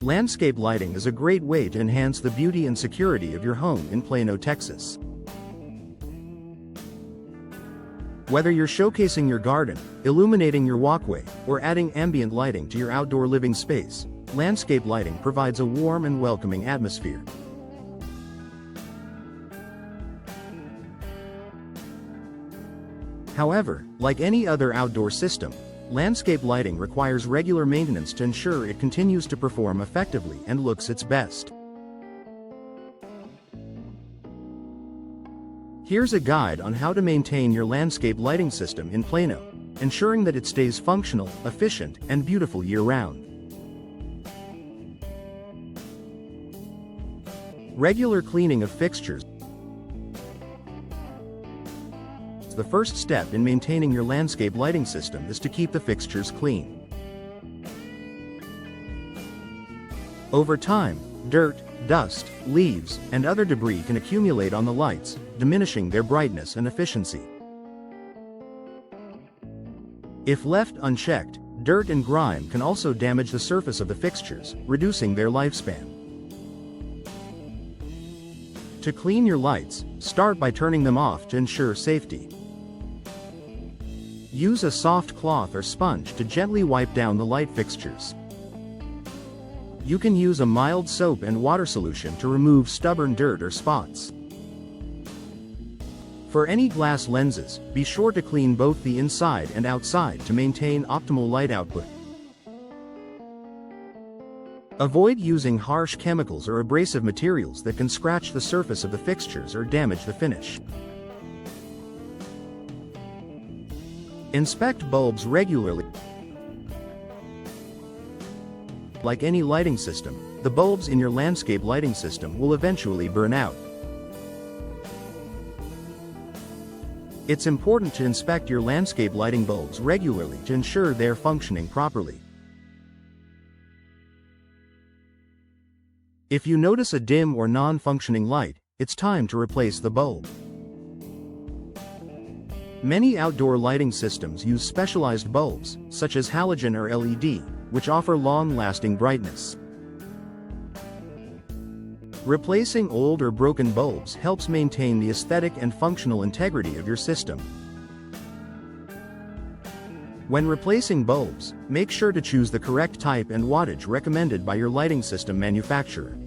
Landscape lighting is a great way to enhance the beauty and security of your home in Plano, Texas. Whether you're showcasing your garden, illuminating your walkway, or adding ambient lighting to your outdoor living space, landscape lighting provides a warm and welcoming atmosphere. However, like any other outdoor system, landscape lighting requires regular maintenance to ensure it continues to perform effectively and looks its best. Here's a guide on how to maintain your landscape lighting system in Plano, ensuring that it stays functional, efficient, and beautiful year-round. Regular cleaning of fixtures. The first step in maintaining your landscape lighting system is to keep the fixtures clean. Over time, dirt, dust, leaves, and other debris can accumulate on the lights, diminishing their brightness and efficiency. If left unchecked, dirt and grime can also damage the surface of the fixtures, reducing their lifespan. To clean your lights, start by turning them off to ensure safety. Use a soft cloth or sponge to gently wipe down the light fixtures. You can use a mild soap and water solution to remove stubborn dirt or spots. For any glass lenses, be sure to clean both the inside and outside to maintain optimal light output. Avoid using harsh chemicals or abrasive materials that can scratch the surface of the fixtures or damage the finish. Inspect bulbs regularly. Like any lighting system, the bulbs in your landscape lighting system will eventually burn out. It's important to inspect your landscape lighting bulbs regularly to ensure they're functioning properly. If you notice a dim or non-functioning light, it's time to replace the bulb. Many outdoor lighting systems use specialized bulbs, such as halogen or LED, which offer long-lasting brightness. Replacing old or broken bulbs helps maintain the aesthetic and functional integrity of your system. When replacing bulbs, make sure to choose the correct type and wattage recommended by your lighting system manufacturer.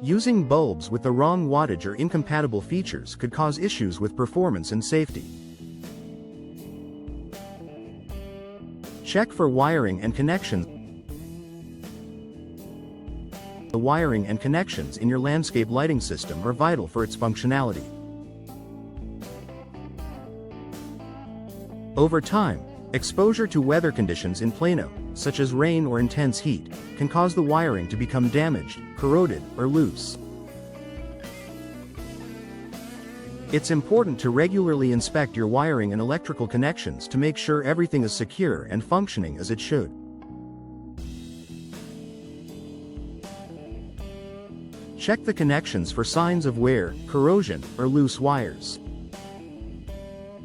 Using bulbs with the wrong wattage or incompatible features could cause issues with performance and safety. Check for wiring and connections. The wiring and connections in your landscape lighting system are vital for its functionality. Over time, exposure to weather conditions in Plano, such as rain or intense heat, can cause the wiring to become damaged, corroded, or loose. It's important to regularly inspect your wiring and electrical connections to make sure everything is secure and functioning as it should. Check the connections for signs of wear, corrosion, or loose wires.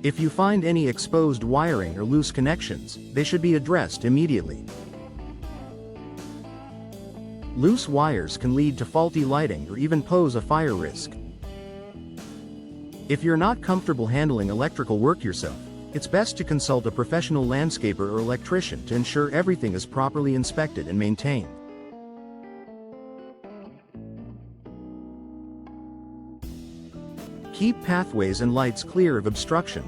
If you find any exposed wiring or loose connections, they should be addressed immediately. Loose wires can lead to faulty lighting or even pose a fire risk. If you're not comfortable handling electrical work yourself, it's best to consult a professional landscaper or electrician to ensure everything is properly inspected and maintained. Keep pathways and lights clear of obstruction.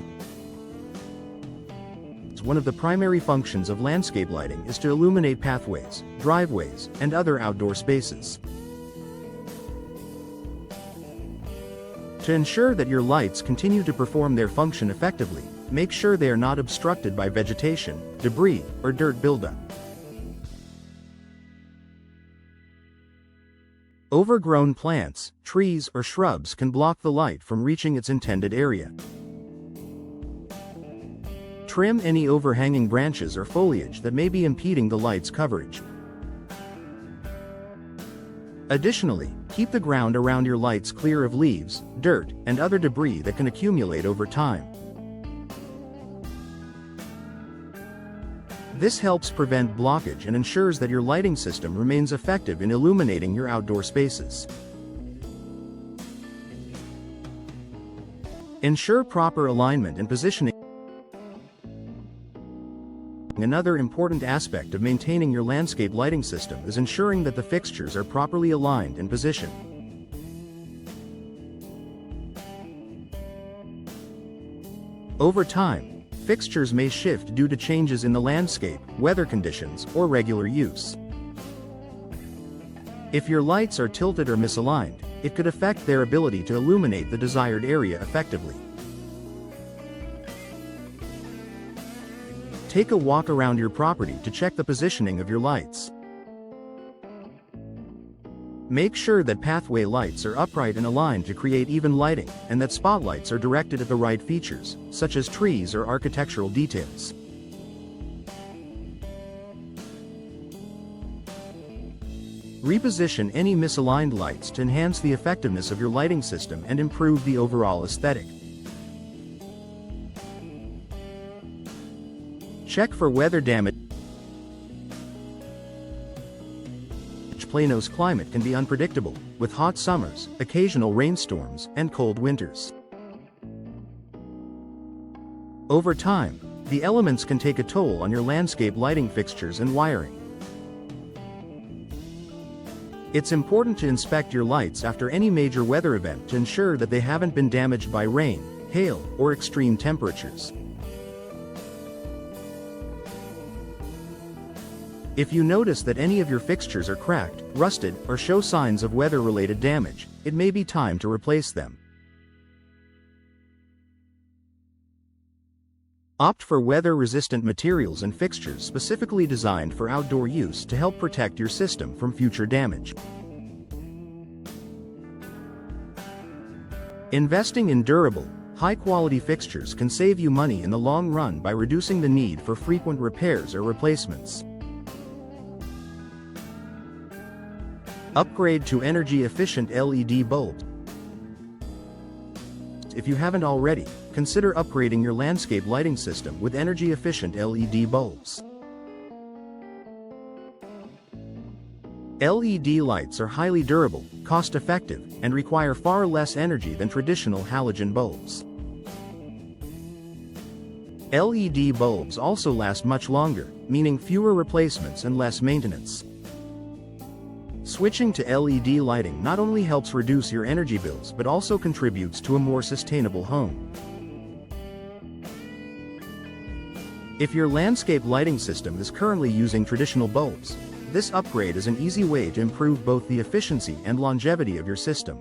One of the primary functions of landscape lighting is to illuminate pathways, driveways, and other outdoor spaces. To ensure that your lights continue to perform their function effectively, make sure they are not obstructed by vegetation, debris, or dirt buildup. Overgrown plants, trees, or shrubs can block the light from reaching its intended area. Trim any overhanging branches or foliage that may be impeding the light's coverage. Additionally, keep the ground around your lights clear of leaves, dirt, and other debris that can accumulate over time. This helps prevent blockage and ensures that your lighting system remains effective in illuminating your outdoor spaces. Ensure proper alignment and positioning. Another important aspect of maintaining your landscape lighting system is ensuring that the fixtures are properly aligned and positioned. Over time, fixtures may shift due to changes in the landscape, weather conditions, or regular use. If your lights are tilted or misaligned, it could affect their ability to illuminate the desired area effectively. Take a walk around your property to check the positioning of your lights. Make sure that pathway lights are upright and aligned to create even lighting, and that spotlights are directed at the right features, such as trees or architectural details. Reposition any misaligned lights to enhance the effectiveness of your lighting system and improve the overall aesthetic. Check for weather damage. Plano's climate can be unpredictable, with hot summers, occasional rainstorms, and cold winters. Over time, the elements can take a toll on your landscape lighting fixtures and wiring. It's important to inspect your lights after any major weather event to ensure that they haven't been damaged by rain, hail, or extreme temperatures. If you notice that any of your fixtures are cracked, rusted, or show signs of weather-related damage, it may be time to replace them. Opt for weather-resistant materials and fixtures specifically designed for outdoor use to help protect your system from future damage. Investing in durable, high-quality fixtures can save you money in the long run by reducing the need for frequent repairs or replacements. Upgrade to energy-efficient LED bulbs. If you haven't already, consider upgrading your landscape lighting system with energy-efficient LED bulbs. LED lights are highly durable, cost-effective, and require far less energy than traditional halogen bulbs. LED bulbs also last much longer, meaning fewer replacements and less maintenance. Switching to LED lighting not only helps reduce your energy bills but also contributes to a more sustainable home. If your landscape lighting system is currently using traditional bulbs, this upgrade is an easy way to improve both the efficiency and longevity of your system.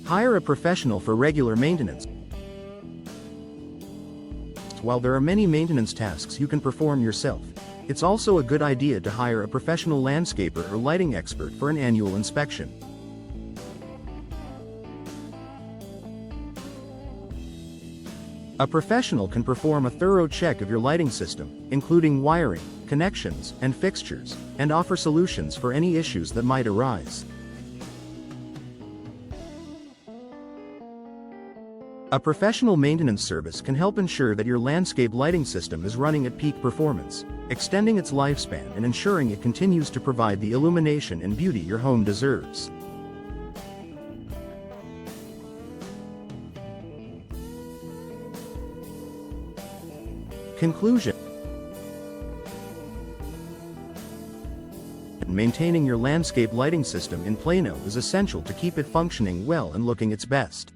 Hire a professional for regular maintenance. While there are many maintenance tasks you can perform yourself, it's also a good idea to hire a professional landscaper or lighting expert for an annual inspection. A professional can perform a thorough check of your lighting system, including wiring, connections, and fixtures, and offer solutions for any issues that might arise. A professional maintenance service can help ensure that your landscape lighting system is running at peak performance, extending its lifespan and ensuring it continues to provide the illumination and beauty your home deserves. Conclusion. Maintaining your landscape lighting system in Plano is essential to keep it functioning well and looking its best.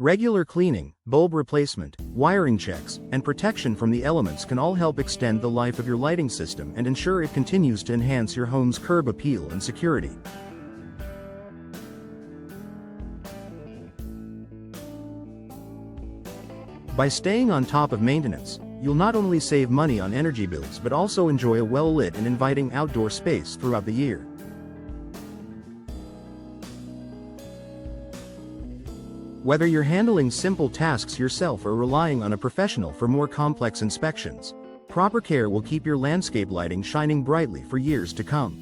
Regular cleaning, bulb replacement, wiring checks, and protection from the elements can all help extend the life of your lighting system and ensure it continues to enhance your home's curb appeal and security. By staying on top of maintenance, you'll not only save money on energy bills but also enjoy a well-lit and inviting outdoor space throughout the year. Whether you're handling simple tasks yourself or relying on a professional for more complex inspections, proper care will keep your landscape lighting shining brightly for years to come.